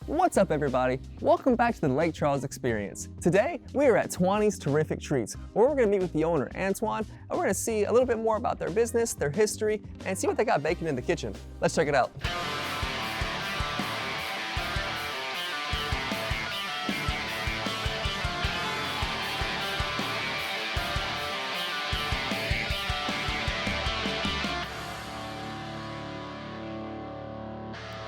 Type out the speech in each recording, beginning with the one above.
What's up, everybody? Welcome back to the Lake Charles Experience. Today, we are at Twanie's Terrific Treats, where we're going to meet with the owner, Antwan, and we're going to see a little bit more about their business, their history, and see what they got baking in the kitchen. Let's check it out.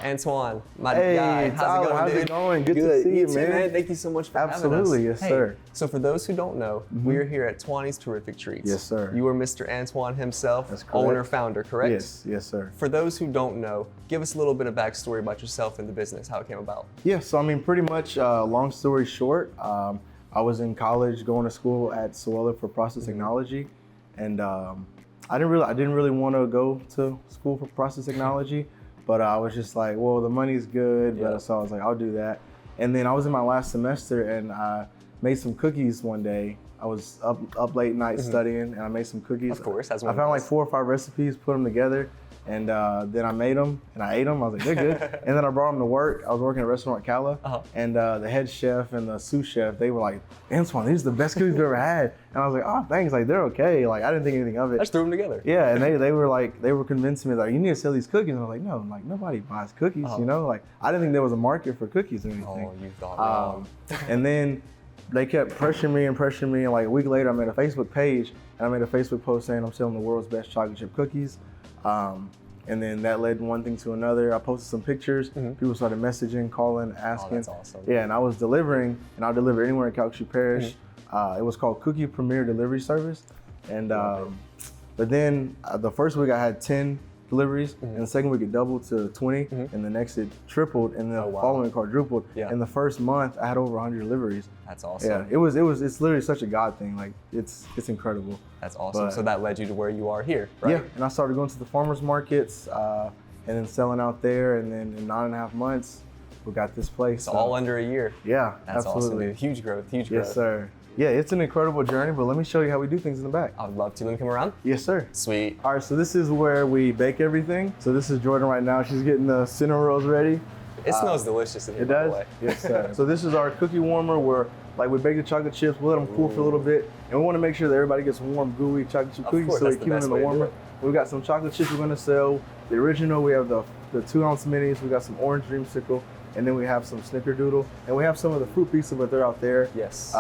Antwan, my guy, how's it going, dude? Good to see you, man. Thank you so much for having us. Absolutely, yes, sir. So for those who don't know, we are here at Twanie's Terrific Treats. Yes, sir. You are Mr. Antwan himself, That's correct. owner, founder, correct? Yes, sir. For those who don't know, give us a little bit of backstory about yourself and the business, how it came about. Yeah, so I mean, pretty much, long story short, I was in college going to school at S2E3 for process technology, and I didn't really want to go to school for process technology. But I was just like, well, the money's good, but so I was like, I'll do that. And then I was in my last semester and I made some cookies one day. I was up late night studying and I made some cookies. Of course, I found like 4 or 5 recipes, put them together, and then I made them and I ate them. I was like, they're good. And then I brought them to work. I was working at a restaurant at Cala, and the head chef and the sous chef, they were like, Antwan, these are the best cookies we've ever had. And I was like, oh, thanks. Like, they're okay. Like, I didn't think anything of it. I just threw them together. Yeah, and they were convincing me like, you need to sell these cookies. And I was like, no, like nobody buys cookies, you know? Like, I didn't think there was a market for cookies or anything. Oh, you thought wrong. And then they kept pressuring me, and like a week later I made a Facebook page and I made a Facebook post saying I'm selling the world's best chocolate chip cookies. And then that led one thing to another. I posted some pictures. People started messaging, calling, asking. Oh, that's awesome. Yeah, and I was delivering, and I'll deliver anywhere in Calcasieu Parish. It was called Cookie Premier Delivery Service. And but then the first week I had 10 deliveries, and the second week it doubled to 20, and the next it tripled, and the following quadrupled. In the first month I had over 100 deliveries. That's awesome. Yeah, it's literally such a God thing. Like it's incredible. That's awesome. So that led you to where you are here, right? Yeah, and I started going to the farmers markets and then selling out there, and then in 9.5 months we got this place. It's all under a year. Yeah, that's absolutely. Awesome, dude. Huge growth, huge growth. Yes, sir. Yeah, it's an incredible journey, but let me show you how we do things in the back. I would love to. Let me come around. Yes, sir. Sweet. All right, so this is where we bake everything. So this is Jordan right now. She's getting the cinnamon rolls ready. It smells delicious in here, it does? by the way. Yes, sir. So this is our cookie warmer where like we bake the chocolate chips, we let them cool for a little bit, and we want to make sure that everybody gets warm, gooey chocolate chip cookies, so we keep them in the warmer. We've got some chocolate chips we're gonna sell. The original, we have the 2-ounce minis, we got some orange dreamsicle, and then we have some snickerdoodle, and we have some of the fruit pizza, but they're out there. Yes.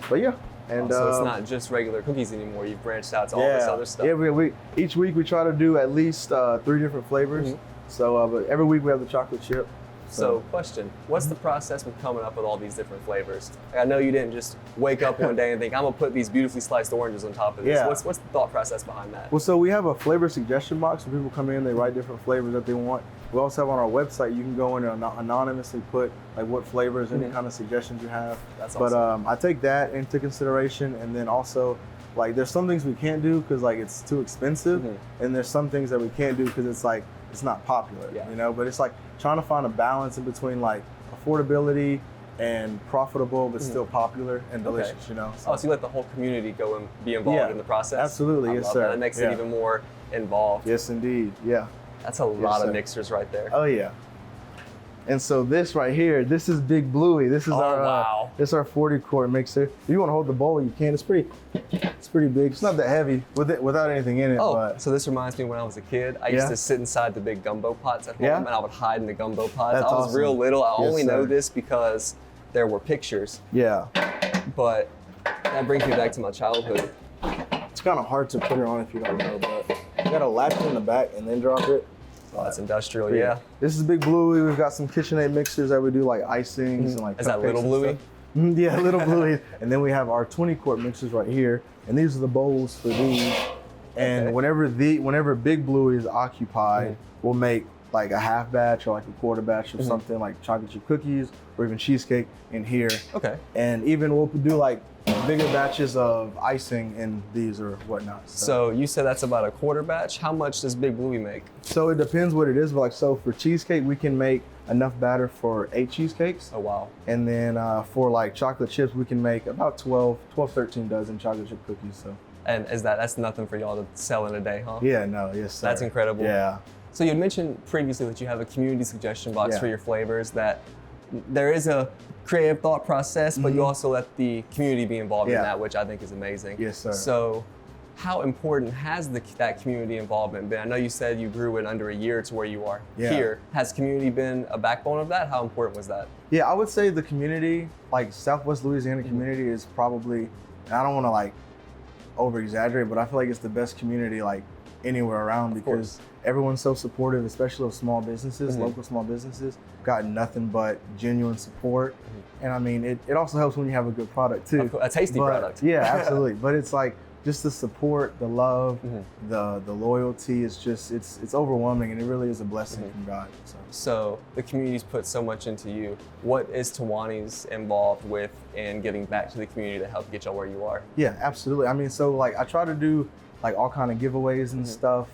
But yeah. And so it's not just regular cookies anymore. You've branched out to all this other stuff. Yeah, we each week we try to do at least 3 different flavors. So, but every week we have the chocolate chip. So question, what's the process with coming up with all these different flavors? Like, I know you didn't just wake up one day and think, I'm gonna put these beautifully sliced oranges on top of this. What's the thought process behind that? Well, so we have a flavor suggestion box where people come in, they write different flavors that they want. We also have on our website, you can go in and anonymously put like what flavors, any kind of suggestions you have. That's awesome. But I take that into consideration, and then also like there's some things we can't do because like it's too expensive, and there's some things that we can't do because it's like it's not popular, you know. But it's like trying to find a balance in between like affordability and profitable, but still popular and delicious, you know. So you let the whole community go and be involved in the process? Absolutely, yes, sir. That makes it even more involved. Yes, indeed, yeah. That's a lot of mixers right there. Oh yeah. And so this right here, this is Big Bluey. This is this is our 40-quart mixer. If you want to hold the bowl, you can. It's pretty big. It's not that heavy without anything in it. But so this reminds me when I was a kid, I used to sit inside the big gumbo pots at home, and I would hide in the gumbo pots. I was real little. I only know this because there were pictures. Yeah. But that brings me back to my childhood. It's kind of hard to put it on if you don't know, but you gotta latch it in the back and then drop it. Oh, that's industrial, yeah. This is Big Bluey. We've got some KitchenAid mixers that we do like icings and like. Is that Little Bluey? Yeah, Little Bluey. And then we have our 20-quart mixers right here, and these are the bowls for these. And whenever Big Bluey is occupied, we'll make like a half batch or like a quarter batch of something like chocolate chip cookies or even cheesecake in here. Okay. And even we'll do like bigger batches of icing in these or whatnot. So you said that's about a quarter batch. How much does Big Bluey make? So it depends what it is, but like so for cheesecake, we can make enough batter for 8 cheesecakes. Oh, wow. And then for like chocolate chips, we can make about 13 dozen chocolate chip cookies. So. And that's nothing for y'all to sell in a day, huh? Yeah, no, yes, sir. That's incredible. Yeah. So you had mentioned previously that you have a community suggestion box for your flavors that there is a creative thought process, but you also let the community be involved in that, which I think is amazing. Yes, sir. So how important has that community involvement been? I know you said you grew in under a year to where you are here. Has community been a backbone of that? How important was that? Yeah, I would say the community, like Southwest Louisiana community is probably, and I don't want to like over exaggerate, but I feel like it's the best community like anywhere around because everyone's so supportive, especially of small businesses, local small businesses, got nothing but genuine support. And I mean, it also helps when you have a good product too. A tasty product. Yeah, absolutely. But it's like, just the support, the love, the loyalty is just, it's overwhelming, and it really is a blessing from God. So the community's put so much into you. What is Twanie's involved with in giving back to the community to help get y'all where you are? Yeah, absolutely. I mean, so like I try to do like all kind of giveaways and stuff,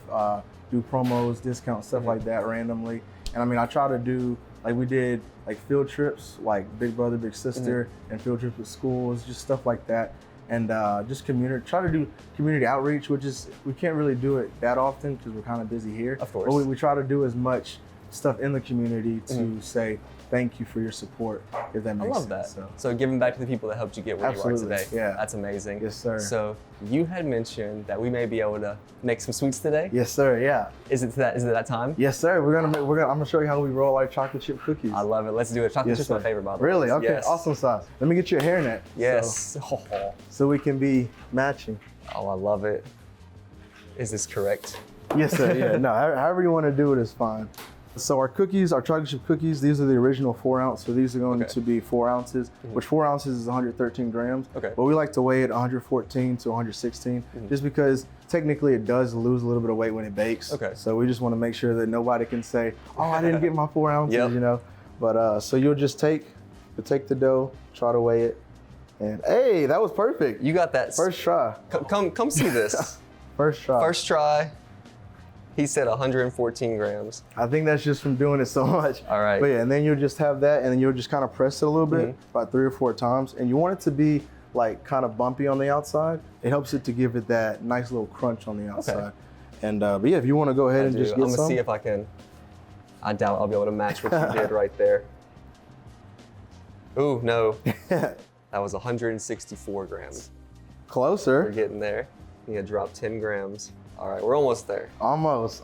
do promos, discounts, stuff like that randomly. And I mean, I try to do, like we did like field trips, like Big Brother, Big Sister, and field trips with schools, just stuff like that. And just try to do community outreach, which is, we can't really do it that often because we're kind of busy here. Of course. But we try to do as much stuff in the community to say thank you for your support, if that makes sense. I love that. So giving back to the people that helped you get where you are today. Yeah. That's amazing. Yes, sir. So you had mentioned that we may be able to make some sweets today. Yes, sir. Yeah. Is it that time? Yes, sir. I'm gonna show you how we roll our chocolate chip cookies. I love it. Let's do it. Chocolate chip's my favorite, by the way. Really? Okay. Yes. Awesome sauce. Let me get you a hairnet. Yes. So we can be matching. Oh, I love it. Is this correct? Yes, sir. Yeah. No, however you want to do it is fine. So our cookies, our chocolate chip cookies, these are the original 4 ounce. So these are going to be 4 ounces, which 4 ounces is 113 grams. Okay. But we like to weigh it 114 to 116, just because technically it does lose a little bit of weight when it bakes. Okay. So we just want to make sure that nobody can say, oh, I didn't get my 4 ounces, you know. But so you'll just take the dough, try to weigh it, and hey, that was perfect. You got that. First try. Come see this. First try. First try. He said 114 grams. I think that's just from doing it so much. All right. But yeah, and then you'll just have that, and then you'll just kind of press it a little bit, about 3 or 4 times. And you want it to be like kind of bumpy on the outside. It helps it to give it that nice little crunch on the outside. Okay. And but yeah, if you want to go ahead and just get some. I'm gonna see if I can. I doubt I'll be able to match what you did right there. Ooh, no. That was 164 grams. Closer. We're getting there. You gotta drop 10 grams. All right, we're almost there. Almost.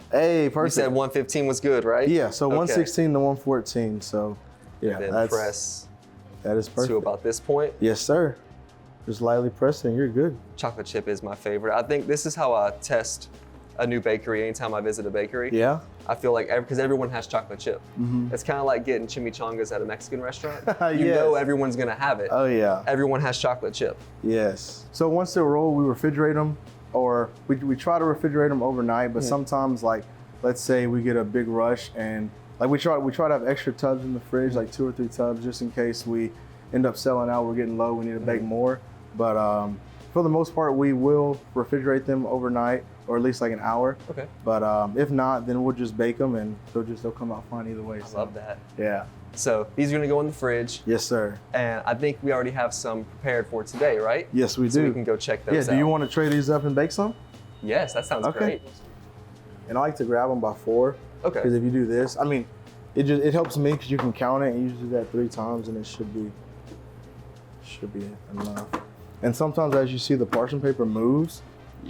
Hey, perfect. You said 115 was good, right? Yeah, so 116 to 114. So yeah, then press. That is perfect. To about this point? Yes, sir. Just lightly pressing, you're good. Chocolate chip is my favorite. I think this is how I test a new bakery anytime I visit a bakery. Yeah. I feel like, because everyone has chocolate chip. It's kind of like getting chimichangas at a Mexican restaurant. You know everyone's gonna have it. Oh yeah. Everyone has chocolate chip. Yes. So once they're rolled, we refrigerate them, or we try to refrigerate them overnight, but sometimes, like, let's say we get a big rush and like we try to have extra tubs in the fridge, like 2 or 3 tubs, just in case we end up selling out, we're getting low, we need to bake more. But for the most part, we will refrigerate them overnight, or at least like an hour. Okay. But if not, then we'll just bake them, and they'll come out fine either way. I love that. Yeah. So these are gonna go in the fridge. Yes, sir. And I think we already have some prepared for today, right? Yes, we do. So we can go check those out. Yeah, do you want to trade these up and bake some? Yes, that sounds great. And I like to grab them by 4. Okay. Because if you do this, I mean, it helps me because you can count it, and you just do that 3 times, and it should be enough. And sometimes, as you see, the parchment paper moves,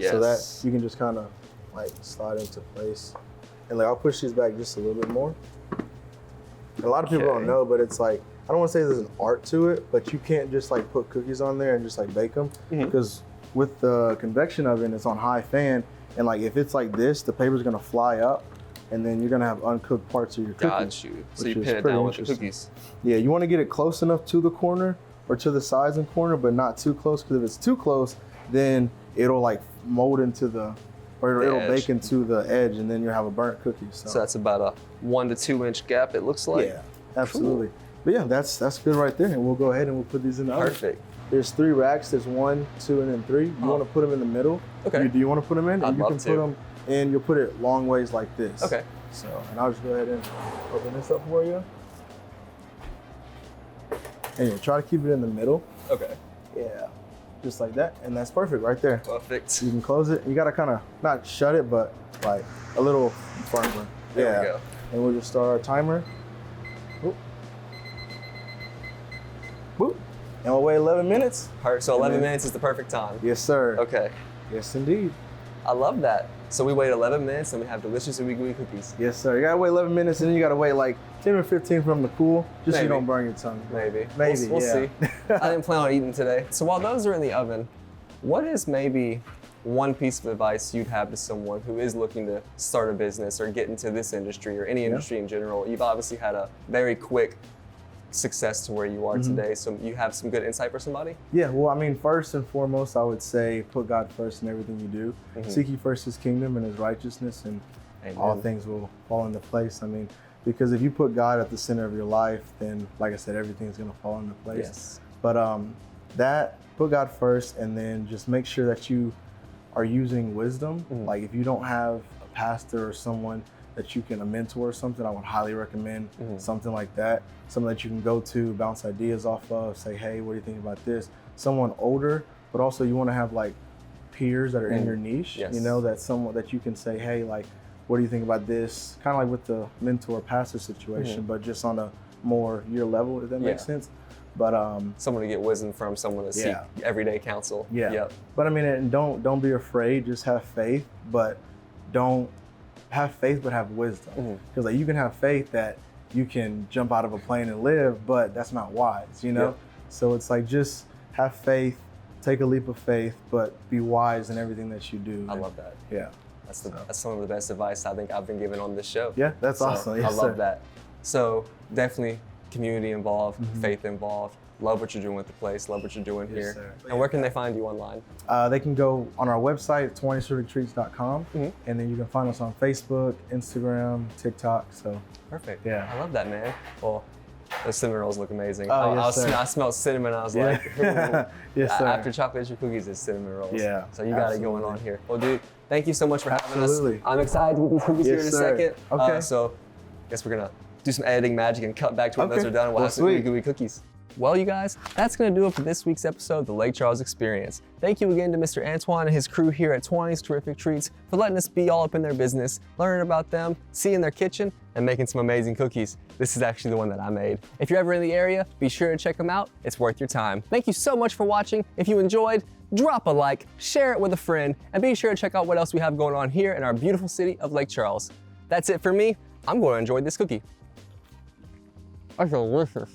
so that you can just kind of like slide into place. And like, I'll push these back just a little bit more. A lot of people don't know, but it's like, I don't want to say there's an art to it, but you can't just like put cookies on there and just like bake them, because with the convection oven, it's on high fan, and like if it's like this, the paper's gonna fly up, and then you're gonna have uncooked parts of your cookies. Got you. So you pin it down with the cookies. Yeah, you want to get it close enough to the corner or to the sides and corner, but not too close, because if it's too close, then it'll like mold into it'll bake into the edge, and then you'll have a burnt cookie. So that's about a 1 to 2 inch gap, it looks like. Yeah, absolutely. Cool. But yeah, that's good right there, and we'll go ahead and we'll put these in the oven. Perfect. There's 3 racks. There's 1, 2, and then 3. You want to put them in the middle. Okay. Do you want to put them in? I'd you love can to. put them, and you'll put it long ways like this. Okay. So, and I'll just go ahead and open this up for you. And you try to keep it in the middle. Okay. Yeah, just like that, and that's perfect right there. Perfect. You can close it. You gotta kind of not shut it, but like a little firmer. There we go. and we'll just start our timer. Boop. Boop. And we'll wait 11 minutes. So 11 minutes is the perfect time. Yes, sir. Okay. Yes, indeed. I love that. So we wait 11 minutes and we have delicious ooey gooey cookies. Yes, sir. You gotta wait 11 minutes and then you gotta wait like 10 or 15 for them to cool, just so you don't burn your tongue. Maybe. Maybe, We'll yeah. see. I didn't plan on eating today. So while those are in the oven, what is maybe one piece of advice you'd have to someone who is looking to start a business or get into this industry or any industry in general? You've obviously had a very quick success to where you are today, so you have some good insight for somebody? Yeah, well, I mean, first and foremost, I would say put God first in everything you do. Seek ye first his kingdom and his righteousness, and all things will fall into place. I mean, because if you put God at the center of your life, then, like I said, everything's gonna fall into place. Yes. But put God first, and then just make sure that you are using wisdom. Like if you don't have a pastor or someone that you can, a mentor or something, I would highly recommend something like that. Someone that you can go to, bounce ideas off of, say, hey, what do you think about this? Someone older, but also you want to have like peers that are in your niche, you know, that someone that you can say, hey, like, what do you think about this? Kind of like with the mentor pastor situation, but just on a more your level, if that makes sense. But someone to get wisdom from, someone to seek everyday counsel. Yeah. Yep. But I mean, and don't be afraid. Just have faith, but don't have faith, but have wisdom. Because like you can have faith that you can jump out of a plane and live, but that's not wise, you know? So it's like, just have faith, take a leap of faith, but be wise in everything that you do. I love that. Yeah. That's some of the best advice I think I've been given on this show. Yeah, that's awesome. Yes, I love that. So definitely community involved, faith involved. Love what you're doing with the place. Love what you're doing here. Sir. And where can they find you online? They can go on our website, twanystreetretreats.com, and then you can find us on Facebook, Instagram, TikTok. So perfect. Yeah. I love that, man. Well, those cinnamon rolls look amazing. Oh, yes, sir. I smelled cinnamon. I was like, yes, sir. After chocolate chip cookies is cinnamon rolls. Yeah. So you got it going on here. Well, dude, thank you so much for having us. Absolutely. I'm excited to eat these cookies here in a second. Okay. So I guess we're gonna do some editing magic and cut back to when those are done. We'll have some sweet. gooey cookies. Well, you guys, that's going to do it for this week's episode of the Lake Charles Experience. Thank you again to Mr. Antwan and his crew here at Twanie's Terrific Treats for letting us be all up in their business, learning about them, seeing their kitchen, and making some amazing cookies. This is actually the one that I made. If you're ever in the area, be sure to check them out. It's worth your time. Thank you so much for watching. If you enjoyed, drop a like, share it with a friend, and be sure to check out what else we have going on here in our beautiful city of Lake Charles. That's it for me. I'm going to enjoy this cookie. That's delicious.